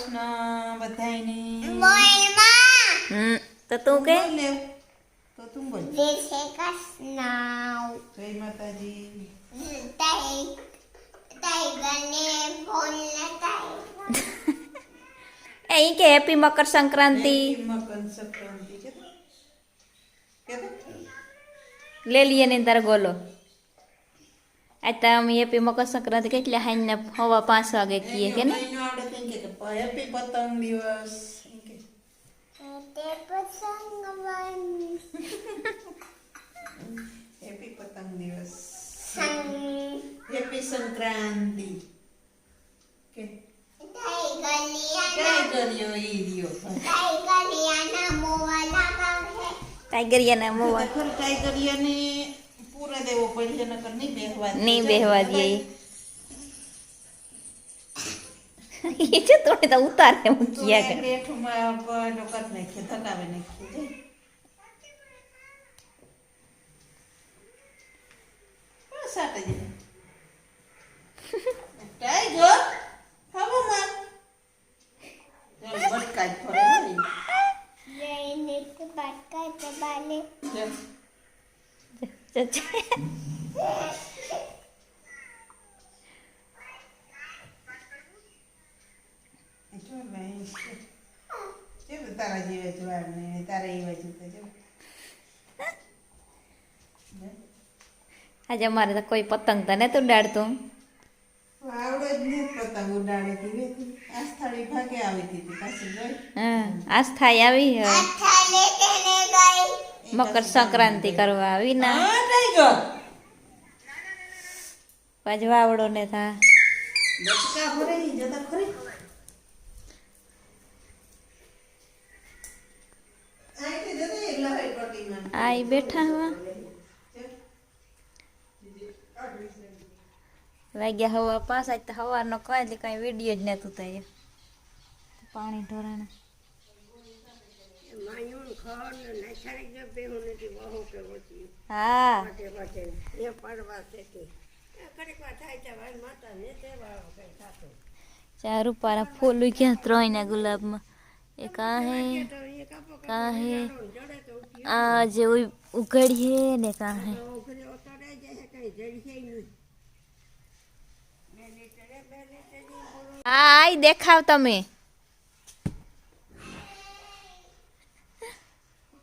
કૃષ્ણ બધાયને. તો તું કે બોલ લે. તો તું બોલ. જય શ્રી કૃષ્ણ. જય માતાજી. ટાઈગરને ફોન લગાય. એ કે હેપી મકર સંક્રાંતિ હેપી મકર સંક્રાંતિ કે તો? લે લીએ ને તારે ગોલો આજ તો અમે હેપી મકર સંક્રાંતિ કેટલી હાઈને 5:15 વાગે કીએ કે ને મહિનો આવડે તો એમ કે હેપી પતંગ દિવસ એમ કે. તે પસંગવાન હેપી પતંગ દિવસ. સંગ હેપી સંક્રાંતિ કે ટાઈગરિયાના કઈ કર્યો ઈ રહ્યો. ટાઈગરિયાના મોવા લગાવે. ટાઈગરિયાના મોવા ખર ટાઈગરિયાને પૂરા દેવો પડશે નકર નહીં બેહવા દે. નહીં બેહવા દે એ છે તો ઉતારે મૂક્યા કરે પેટમાં પડો કર નાખીએ ધકાવે નાખીએ. સાટે જાય ટાઈગર ખાવો માં બટકા જ ફરે હરી. જઈને તો બાટકા દબાલે. જો ભાઈ જે તારા જેવા જવાબ ને તારા એવા જૂતા જો. આજે અમારે તો કોઈ પતંગ તો નતું ઉડાડતું આવડે જ નહીં પતંગ ઉડાડે હતી આસ્થાળી ભાગે આવી હતી પાછી ગઈ. હા આસ્થા આવી થાલે કેને ગઈ. મકર સંક્રાંતિ કરવા આવી ના હા ટાઈગર પાછ વાવડો ને થા બચકા ભરે ઈ જતા ખરી. આઈથી જતા એકલા હોય ટોટીમાં. આઈ બેઠા હવા વાગ્યા હવા 5 આજ તો હવારનો કઈ કઈ વિડીયો જ નતું થાય પાણી ઢોરાણા હા ચાર રૂપારા ફૂલ ક્યાં 3 ના ગુલાબમાં એક આ હે આ જે ઉઘડી હે ને કા હે હા આઈ દેખાવ તમે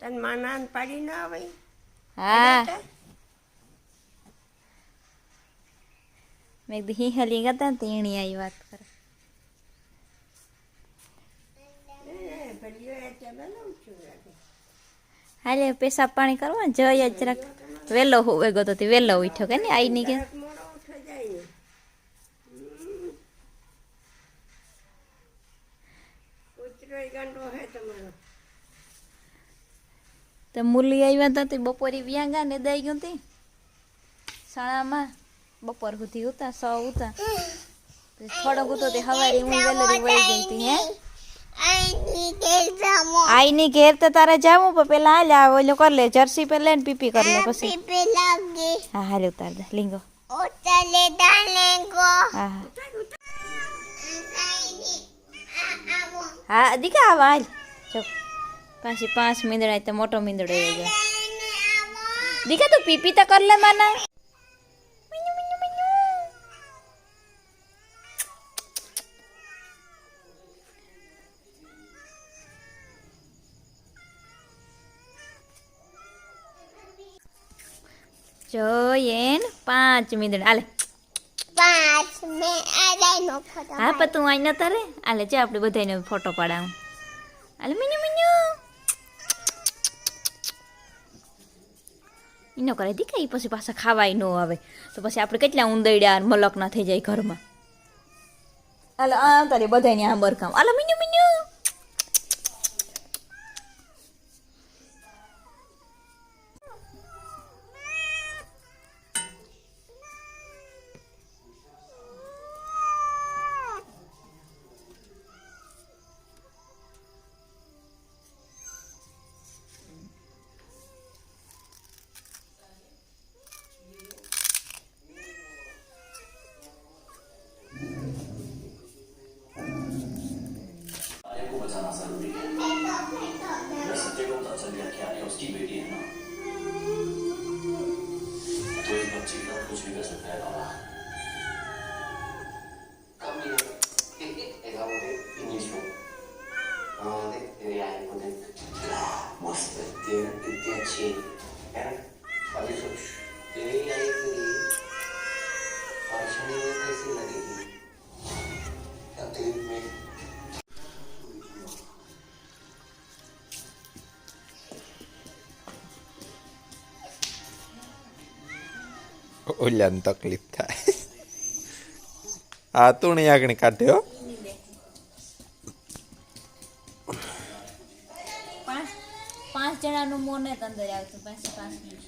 તન માનાન પાડી ના આવે. હા મેં દી હલી ગતા તેણી આઈ વાત કરે હાલે પેશાબ પાણી કરવા જય જરાક વેલો હોવે ગયો તો વેલો ઉઠ્યો કે ને આઈ ની કે તો મુલી આવ્યા હતા તે બપોરી વ્યાંગા ને દઈ ગયું તી શાળામાં બપોર સુધી ઉતા 100 ઉતા થોડોક ઉતો તે હવારી હું વેલરી વહી ગઈ તી હે આઈ ની ઘેર તો તારે જાવું પણ પેલા હાલ આ ઓલો કર લે જર્સી પે લે ને પીપી કર લે પછી પીપી લાગે. હા હાલ ઉતાર દે લીંગો ઉતાલે દાલેગો. હા હા દીકા આવા હાલ ચો પાછી 5 મીંદડા તો મોટો મીંદડો આવી ગયો દીકા તું પીપી તો કર લે માના જોયેન 5 મીંદડા આલે 5 મે આલાનો ફોટો. હા પણ તું આઈ ન તારે આલે જે આપણે બધાને ફોટો પાડાવું આલે મિન્યુ મિન્યુ ઈનો કરે દીકા ઈ પછી પાછા ખાવાય ન આવે તો પછી આપણે કેટલા ઉંદરડા મલક ના થઈ જાય ઘરમાં આલે આ તારે બધાને આ બરકામ આલે મિન્યુ મિન્યુ ઓલાને તકલીફ થાય. આ તુણી આગળ કાઢે હો. પાંચ જણાનું મોં ને અંદર આવતું 5 મિનિટ.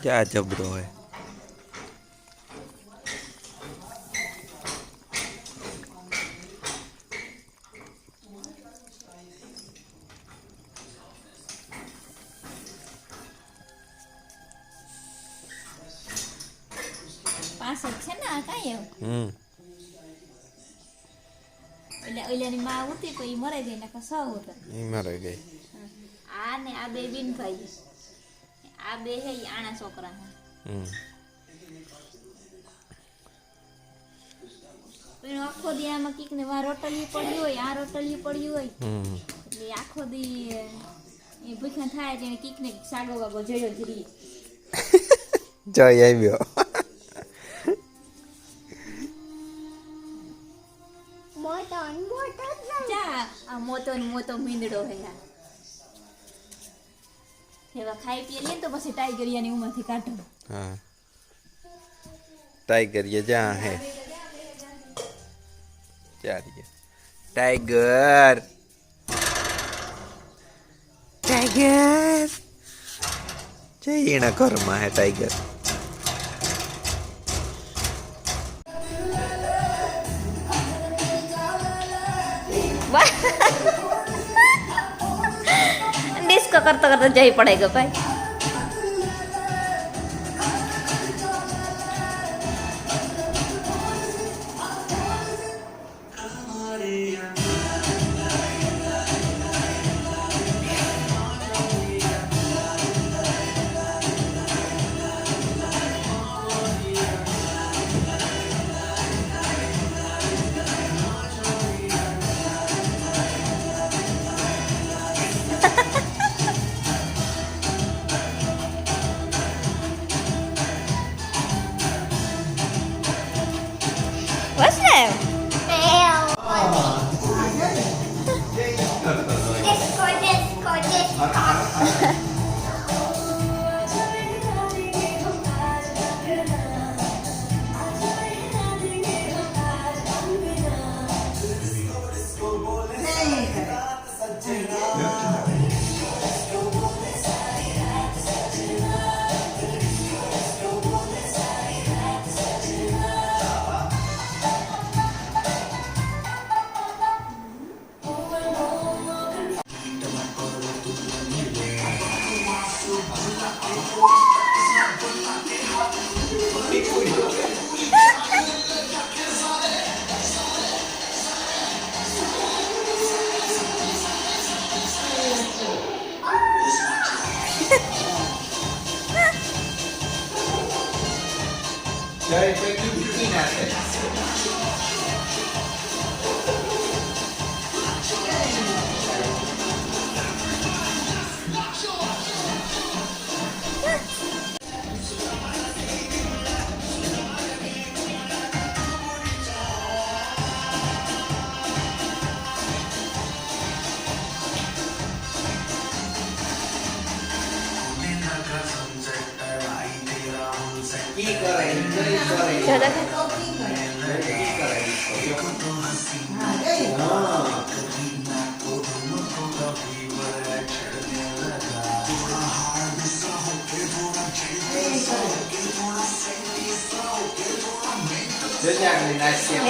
ક્યાં જબરો હોય. પાંચ જ છે ને આ કાંઈ એવું. ઓલાની માં ઉતી પછી મરાઈ ગઈ નાખા 6 હતા. ઈ મરે ગઈ. આ ને આ બે બિનભાઈ આ બે હે ઈ આણા છોકરા હે. પણ આખો દી આમાં કીક ને વા રોટલી પડી હોય આ રોટલી પડી હોય એટલે આખો દી એ ભૂખ્યા થાય એટલે કીક ને સાગો વાગો જડ્યો જ રહી. જય આવ્યો. ચા આ મોતો ને મોતો મીંદડો હે આ એવા ખાઈ પીએ લે તો પછી ટાઈગરિયાની ઉંમરથી કાઢો. હા टाइगर ये जहाँ है टाइगर टाइगर जय ना घर में है टाइगर डिस्को करता करता जाई पड़ेगा भाई. What's that?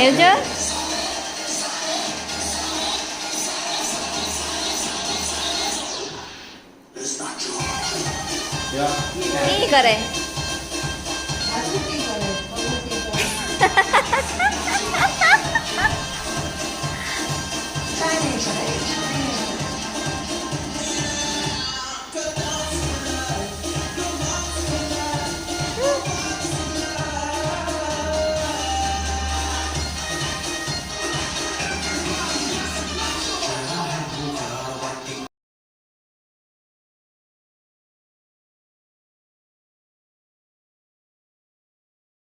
Evjo? Ini કરે